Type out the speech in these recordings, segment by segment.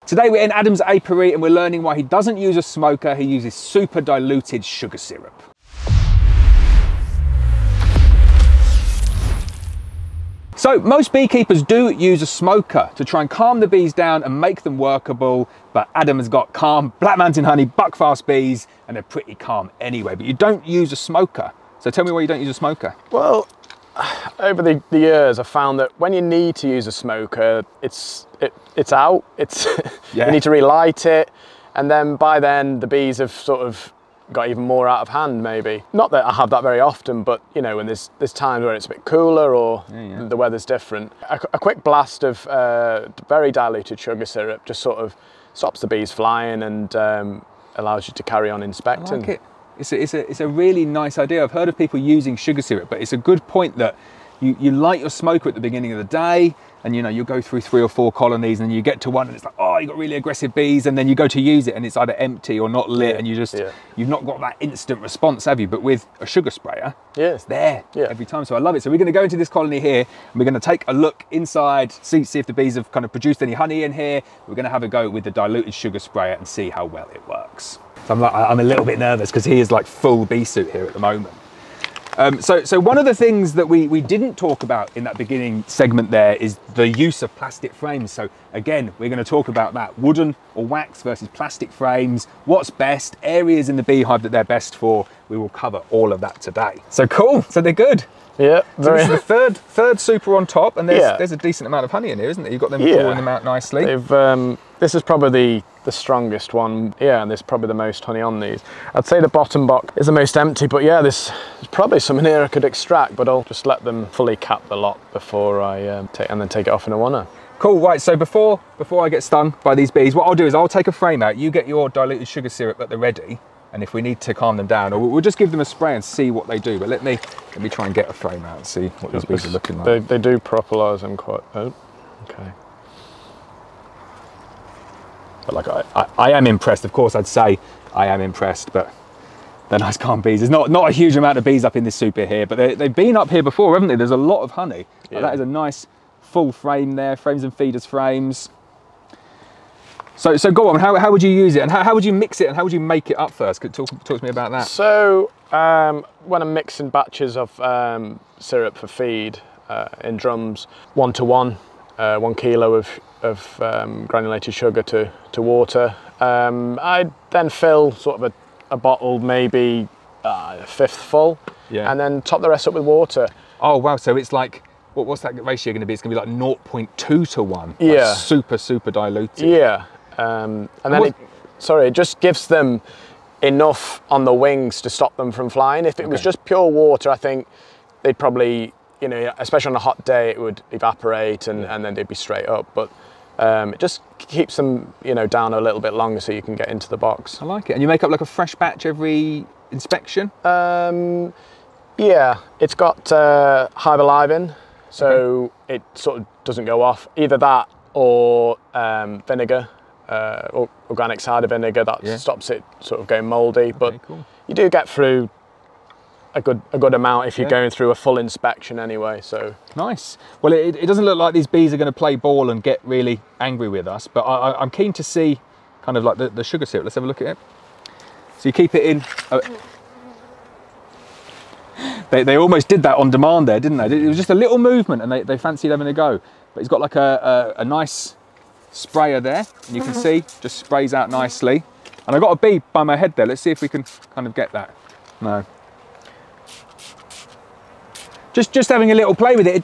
Today we're in Adam's apiary and we're learning why he doesn't use a smoker, he uses super diluted sugar syrup. So most beekeepers do use a smoker to try and calm the bees down and make them workable, but Adam has got calm Black Mountain Honey buckfast bees and they're pretty calm anyway, but you don't use a smoker. So tell me why you don't use a smoker. Well, over the years I've found that when you need to use a smoker, it's out, Yeah. You need to relight it, and then by then the bees have sort of got even more out of hand maybe. Not that I have that very often, but you know, when there's times where it's a bit cooler or the weather's different. A quick blast of very diluted sugar syrup just sort of stops the bees flying and allows you to carry on inspecting. I like it. It's a really nice idea. I've heard of people using sugar syrup, but it's a good point that you light your smoker at the beginning of the day, and you know, you'll go through 3 or 4 colonies and you get to one and it's like, oh, you got really aggressive bees, and then you go to use it and it's either empty or not lit, and you've not got that instant response, have you? But with a sugar sprayer, it's there every time. So I love it. So we're going to go into this colony here and we're going to take a look inside, see if the bees have kind of produced any honey in here. We're going to have a go with the diluted sugar sprayer and see how well it works. So I'm a little bit nervous because he is like full bee suit here at the moment. So one of the things that we didn't talk about in that beginning segment there is the use of plastic frames. So again, we're going to talk about that, wooden or wax versus plastic frames, what's best, areas in the beehive that they're best for. We will cover all of that today. So cool, so they're good. Yeah, so this is the third super on top, and there's a decent amount of honey in here, isn't there? You've got them pouring them out nicely. This is probably the strongest one, and there's probably the most honey on these. I'd say the bottom box is the most empty, but yeah, there's probably some in here I could extract, but I'll just let them fully cap the lot before I take it off in a wanna. Cool, right, so before I get stung by these bees, what I'll do is I'll take a frame out, you get your diluted sugar syrup at the ready, and if we need to calm them down, or we'll just give them a spray and see what they do. But let me try and get a frame out and see what these bees are looking like. They do propylize them quite, okay. But like I am impressed, of course I'd say I am impressed, but they're nice calm bees. There's not a huge amount of bees up in this super here, but they've been up here before, haven't they? There's a lot of honey. Yeah. That is a nice full frame there, frames and feeders frames. So go on, how would you use it, and how would you mix it, and how would you make it up first? Talk to me about that. So when I'm mixing batches of syrup for feed in drums, 1 to 1, 1 kilo of granulated sugar to water, I then fill sort of a bottle, maybe a 1/5 full, and then top the rest up with water. Oh wow, so it's like, what's that ratio going to be? It's going to be like 0.2 to 1. Like super diluted. Yeah. And then it just gives them enough on the wings to stop them from flying. If it was just pure water, I think they'd probably, you know, especially on a hot day, it would evaporate and then they'd be straight up. But it just keeps them, you know, down a little bit longer so you can get into the box. I like it. And you make up like a fresh batch every inspection? Yeah, it's got hive alive in, so it sort of doesn't go off. Either that or vinegar. Organic cider vinegar that stops it sort of going mouldy, but you do get through a good amount if you're going through a full inspection anyway. So nice. Well, it doesn't look like these bees are going to play ball and get really angry with us, but I'm keen to see kind of like the sugar syrup. Let's have a look at it. So you keep it in. They almost did that on demand there, didn't they? It was just a little movement and they fancied having a go. But it's got like a nice sprayer there, and you can see just sprays out nicely. And I've got a bee by my head there. Let's see if we can kind of get that. No. Just having a little play with it. It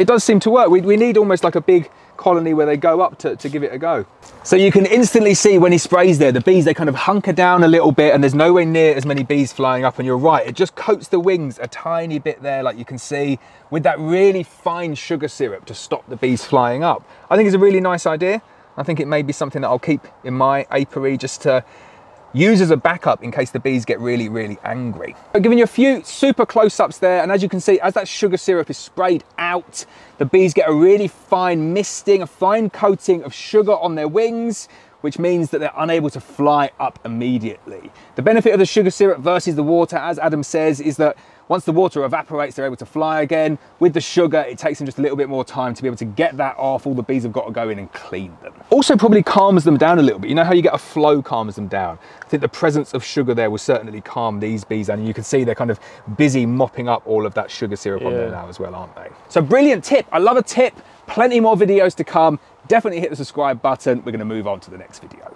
does seem to work. We need almost like a big colony where they go up to give it a go. So you can instantly see when he sprays there, the bees, they kind of hunker down a little bit and there's nowhere near as many bees flying up, and you're right, it just coats the wings a tiny bit there, like you can see, with that really fine sugar syrup to stop the bees flying up. I think it's a really nice idea. I think it may be something that I'll keep in my apiary just to use as a backup in case the bees get really angry. I'm giving you a few super close-ups there, and as you can see, as that sugar syrup is sprayed out, the bees get a really fine misting, a fine coating of sugar on their wings, which means that they're unable to fly up immediately. The benefit of the sugar syrup versus the water, as Adam says, is that Once the water evaporates, they're able to fly again. With the sugar, it takes them just a little bit more time to be able to get that off. All the bees have got to go in and clean them. Also probably calms them down a little bit. You know how you get a flow calms them down? I think the presence of sugar there will certainly calm these bees, and you can see they're kind of busy mopping up all of that sugar syrup on there now as well, aren't they? So brilliant tip. I love a tip. Plenty more videos to come. Definitely hit the subscribe button. We're going to move on to the next video.